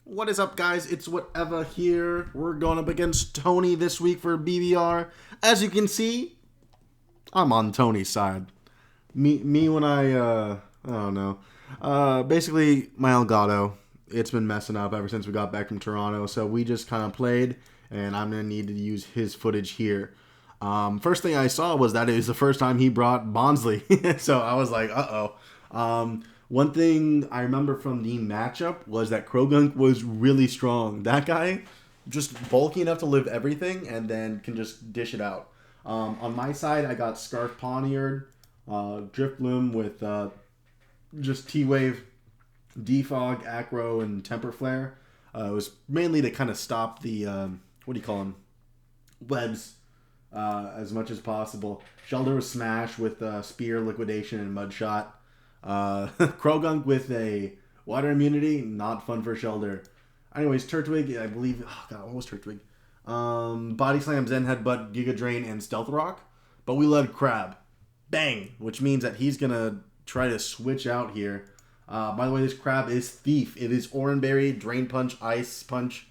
What is up, guys? It's Whatever here. We're going up against Tony this week for BBR. As you can see, I'm on Tony's side. Me when I don't know. Basically, my Elgato, it's been messing up ever since we got back from Toronto, so we just kind of played, and I'm going to need to use his footage here. First thing I saw was that it was the first time he brought Bonsley, so I was like, uh-oh. One thing I remember from the matchup was that Krogunk was really strong. That guy, just bulky enough to live everything and then can just dish it out. On my side, I got Scarf Poniard, Drift Bloom with just T-Wave, Defog, Acro, and Temper Flare. It was mainly to kind of stop the, what do you call them, webs as much as possible. Shelter was Smash with Spear, Liquidation, and Mudshot. Krogunk with a water immunity, not fun for Shelter. Anyways, Turtwig, I believe, oh god, what was Turtwig? Body Slam, Zen Headbutt, Giga Drain, and Stealth Rock. But we led Crab. Bang! Which means that he's gonna try to switch out here. By the way, this Crab is Thief. It is Oranberry, Drain Punch, Ice Punch.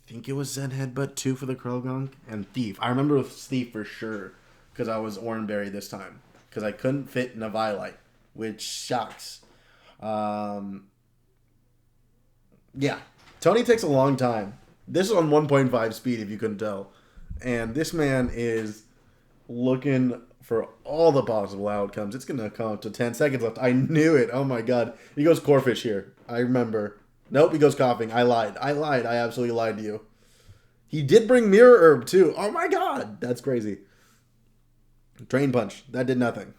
I think it was Zen Headbutt 2 for the Krogunk, and Thief. I remember with Thief for sure, because I was Oranberry this time. Because I couldn't fit in a Violite, which shocks. Yeah. Tony takes a long time. This is on 1.5 speed, if you couldn't tell. And this man is looking for all the possible outcomes. It's going to come up to 10 seconds left. I knew it. Oh, my God. He goes Corfish here. I remember. Nope, he goes Coughing. I lied. I absolutely lied to you. He did bring Mirror Herb, too. Oh, my God. That's crazy. Drain Punch. That did nothing.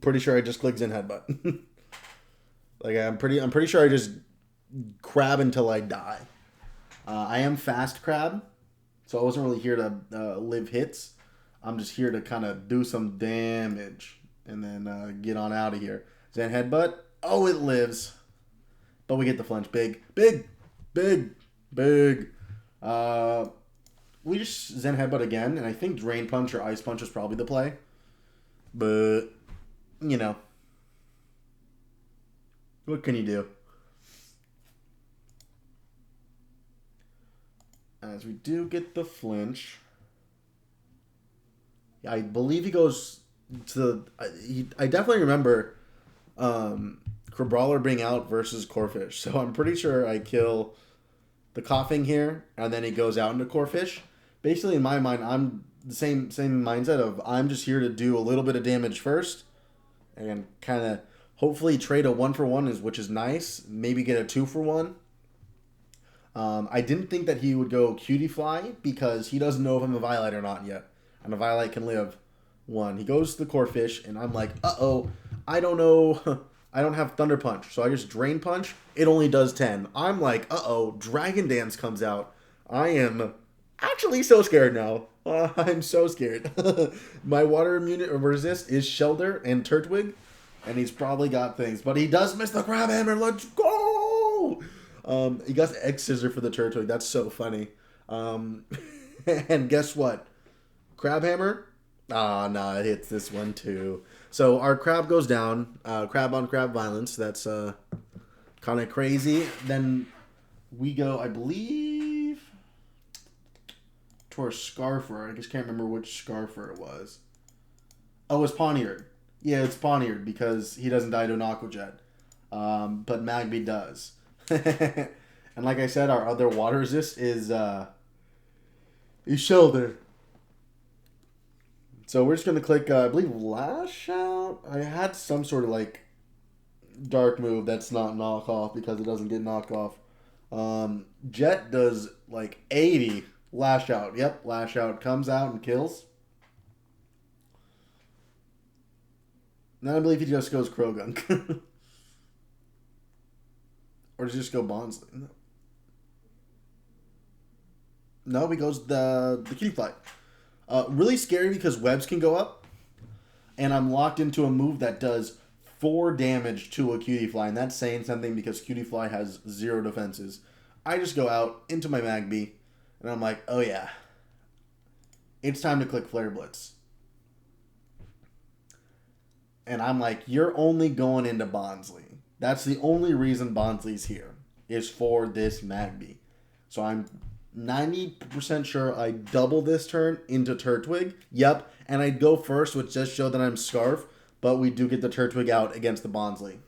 Pretty sure I just clicked Zen Headbutt. I'm pretty sure I just crab until I die. I am fast crab, so I wasn't really here to live hits. I'm just here to kind of do some damage and then get on out of here. Zen Headbutt. Oh, it lives, but we get the flinch. Big. We just Zen Headbutt again, and I think Drain Punch or Ice Punch is probably the play, but. You know, what can you do? As we do get the flinch, I believe he goes to. I definitely remember Crabrawler being out versus Corfish, so I'm pretty sure I kill the Coughing here, and then he goes out into Corfish. Basically, in my mind, I'm the same mindset of I'm just here to do a little bit of damage first. And kind of hopefully trade a 1-for-1, which is nice. Maybe get a 2-for-1. I didn't think that he would go Cutie Fly because he doesn't know if I'm a Violite or not yet. And a Violite can live 1. He goes to the Corfish, and I'm like, uh-oh, I don't know. I don't have Thunder Punch. So I just Drain Punch. It only does 10. I'm like, uh-oh, Dragon Dance comes out. I am actually so scared now. I'm so scared. My water immunity resist is Shelter and Turtwig, and he's probably got things. But he does miss the Crab Hammer. Let's go! He got the X Scissor for the Turtwig. That's so funny. And guess what? Crab Hammer? No, it hits this one too. So our Crab goes down. Crab on Crab violence. That's kind of crazy. Then we go, I believe... or Scarfer. I just can't remember which Scarfer it was. Oh, it's Poniard. Yeah, it's Poniard because he doesn't die to an Aqua Jet. But Magby does. And like I said, our other water resist is Shelter. So we're just going to click, I believe, Lash Out? I had some sort of like dark move that's not knockoff because it doesn't get knocked off. Jet does like 80. Lash Out. Yep, Lash Out comes out and kills. Now I believe he just goes Krogunk. Or does he just go Bonsley? No, he goes the Kitty Fly. Really scary because webs can go up. And I'm locked into a move that does 4 damage to a Cutie Fly. And that's saying something because Cutie Fly has 0 defenses. I just go out into my Magby. And I'm like, oh yeah. It's time to click Flare Blitz. And I'm like, you're only going into Bonsly. That's the only reason Bonsly's here, is for this Magby. So I'm 90% sure I double this turn into Turtwig. Yep. And I'd go first, which does show that I'm Scarf, but we do get the Turtwig out against the Bonsly.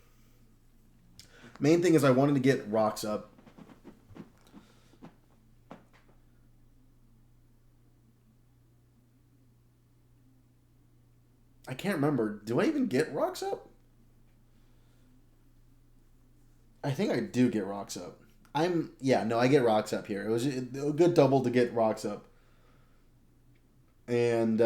Main thing is I wanted to get Rocks up. I can't remember. Do I even get Rocks up? I think I do get Rocks up. I get Rocks up here. It was a good double to get Rocks up. And,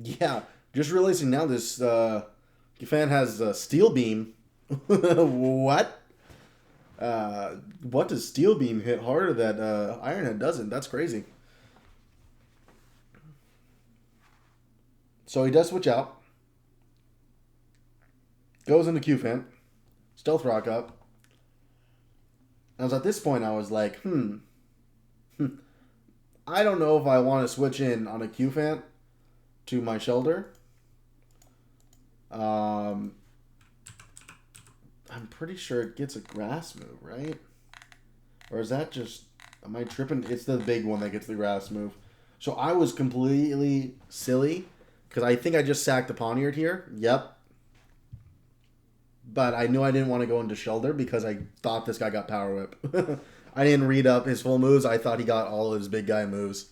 yeah, just realizing now this fan has Steel Beam. What? What does Steel Beam hit harder that Ironhead doesn't? That's crazy. So he does switch out. Goes into Q-Fan. Stealth Rock up. And I was at this point, I was like, I don't know if I want to switch in on a Q-Fan to my Shelter. I'm pretty sure it gets a grass move, right? Or is that just... Am I tripping? It's the big one that gets the grass move. So I was completely silly, because I think I just sacked the Poniard here. Yep. But I knew I didn't want to go into Shelter because I thought this guy got Power Whip. I didn't read up his full moves. I thought he got all of his big guy moves.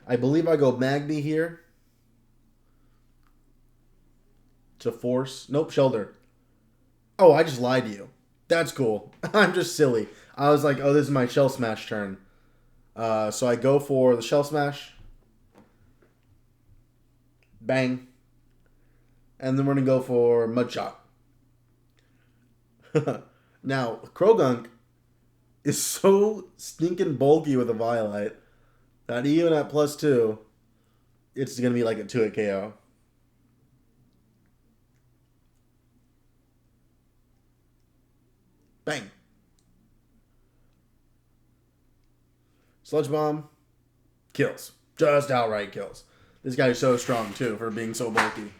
I believe I go Magby here. To force. Nope, Shelter. Oh, I just lied to you. That's cool. I'm just silly. I was like, oh, this is my Shell Smash turn. So I go for the Shell Smash. Bang. And then we're going to go for Mud Shot. Now, Krogunk is so stinking bulky with a Violite that even at +2, it's going to be like a 2-hit KO. Bang. Sludge Bomb. Kills. Just outright kills. This guy is so strong, too, for being so bulky.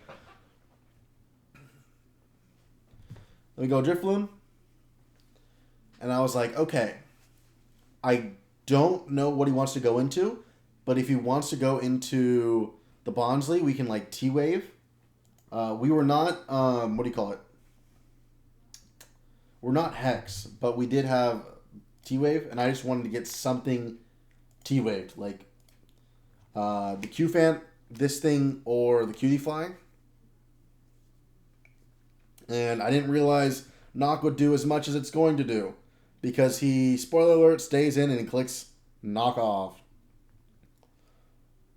Let me go Drifloon. And I was like, okay. I don't know what he wants to go into. But if he wants to go into the Bonsly, we can like T-Wave. We were not, what do you call it? We're not Hex. But we did have T-Wave. And I just wanted to get something T-Waved. Like the Q-Fan, this thing, or the Cutie Fly. And I didn't realize Knock would do as much as it's going to do. Because he, spoiler alert, stays in and he clicks Knock Off.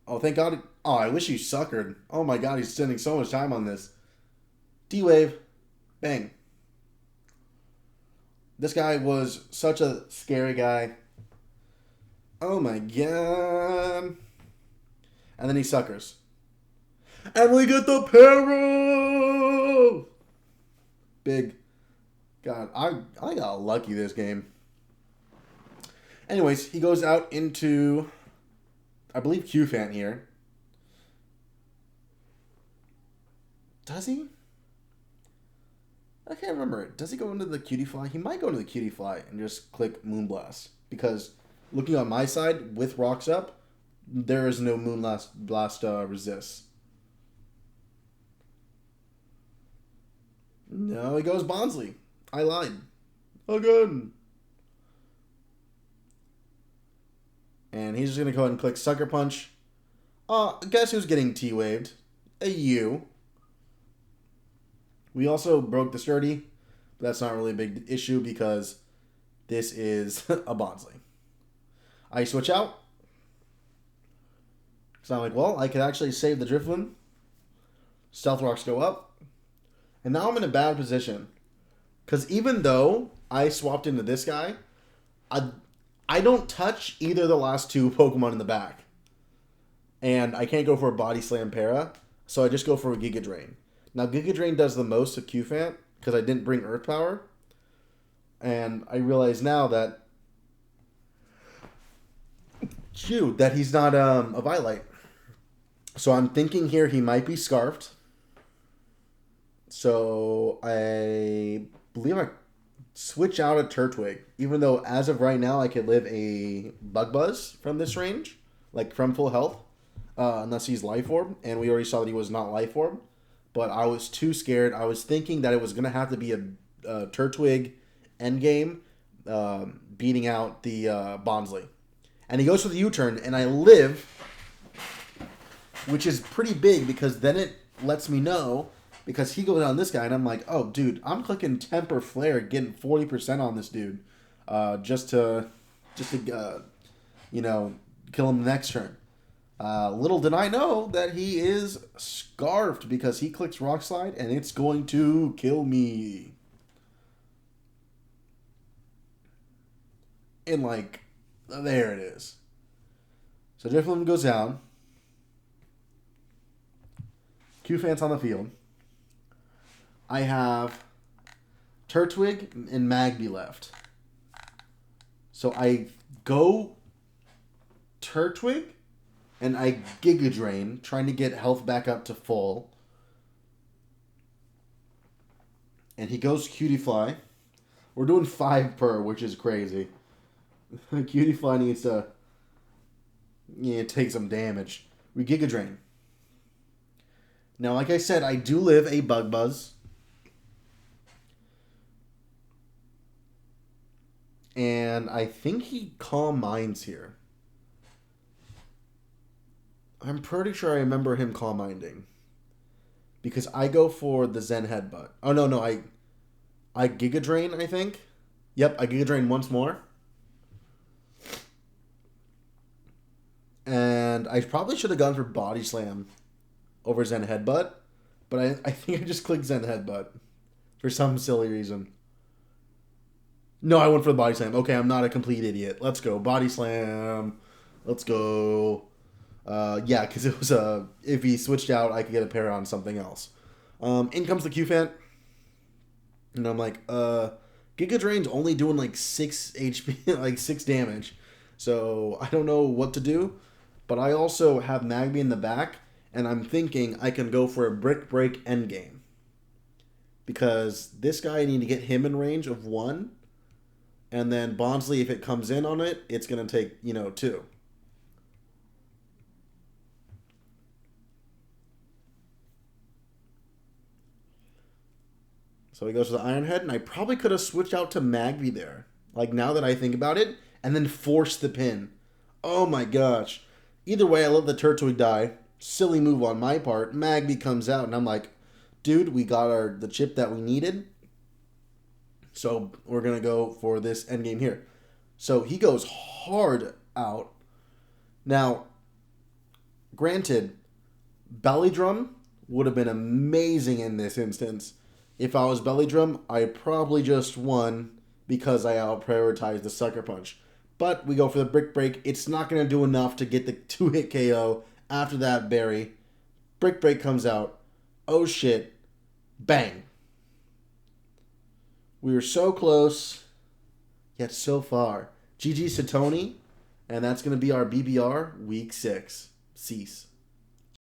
Oh, thank God. Oh, I wish he suckered. Oh my God, he's spending so much time on this. D-Wave. Bang. This guy was such a scary guy. Oh my God. And then he suckers. And we get the Peril! Big. God, I got lucky this game. Anyways, he goes out into, I believe, Q-Fan here. Does he? I can't remember. Does he go into the Cutie Fly? He might go into the Cutie Fly and just click Moonblast. Because looking on my side, with Rocks up, there is no Moonblast resist. No, he goes Bonsly. I lied. Again. And he's just going to go ahead and click Sucker Punch. Guess who's getting T-Waved? A U. We also broke the Sturdy. But that's not really a big issue because this is a Bonsly. I switch out. So I'm like, well, I could actually save the Drifloon. Stealth Rocks go up. And now I'm in a bad position. Because even though I swapped into this guy, I don't touch either of the last two Pokemon in the back. And I can't go for a Body Slam Para, so I just go for a Giga Drain. Now, Giga Drain does the most to Q-Fan, because I didn't bring Earth Power. And I realize now that Shoot, that he's not a Violite. So I'm thinking here he might be Scarfed. So I believe I switch out a Turtwig, even though as of right now I could live a Bug Buzz from this range, like from full health, unless he's Life Orb, and we already saw that he was not Life Orb. But I was too scared. I was thinking that it was gonna have to be a Turtwig endgame, beating out the Bonsly, and he goes for the U-turn, and I live, which is pretty big because then it lets me know. Because he goes on this guy, and I'm like, oh, dude, I'm clicking Temper Flare, getting 40% on this dude, just to kill him the next turn. Little did I know that he is Scarfed because he clicks Rock Slide, and it's going to kill me. And there it is. So Drifloon goes down. Q-Fant's on the field. I have Turtwig and Magby left. So I go Turtwig and I Giga Drain, trying to get health back up to full. And he goes Cutie Fly. We're doing 5 per, which is crazy. Cutie Fly needs to take some damage. We Giga Drain. Now, like I said, I do live a Bug Buzz. And I think he Calm Minds here. I'm pretty sure I remember him Calm Minding. Because I go for the Zen Headbutt. Oh, no, I Giga Drain, I think. Yep, I Giga Drain once more. And I probably should have gone for Body Slam over Zen Headbutt. But I think I just clicked Zen Headbutt. For some silly reason. No, I went for the Body Slam. Okay, I'm not a complete idiot. Let's go. Body Slam. Let's go. Yeah, because it was if he switched out, I could get a pair on something else. In comes the Q-Fant. And I'm like, Giga Drain's only doing 6 HP, 6 damage. So I don't know what to do. But I also have Magby in the back. And I'm thinking I can go for a Brick Break endgame. Because this guy, I need to get him in range of 1. And then Bonsly, if it comes in on it, it's going to take, 2. So he goes to the Iron Head, and I probably could have switched out to Magby there. Now that I think about it, and then force the pin. Oh my gosh. Either way, I let the Turtwig die. Silly move on my part. Magby comes out, and I'm like, dude, we got the chip that we needed. So we're going to go for this endgame here. So he goes hard out. Now, granted, Belly Drum would have been amazing in this instance. If I was Belly Drum, I probably just won because I out-prioritized the Sucker Punch. But we go for the Brick Break. It's not going to do enough to get the 2-hit KO. After that, Berry. Brick Break comes out. Oh shit. Bang. We were so close, yet so far. GG Satoni, and that's going to be our BBR Week 6. Cease.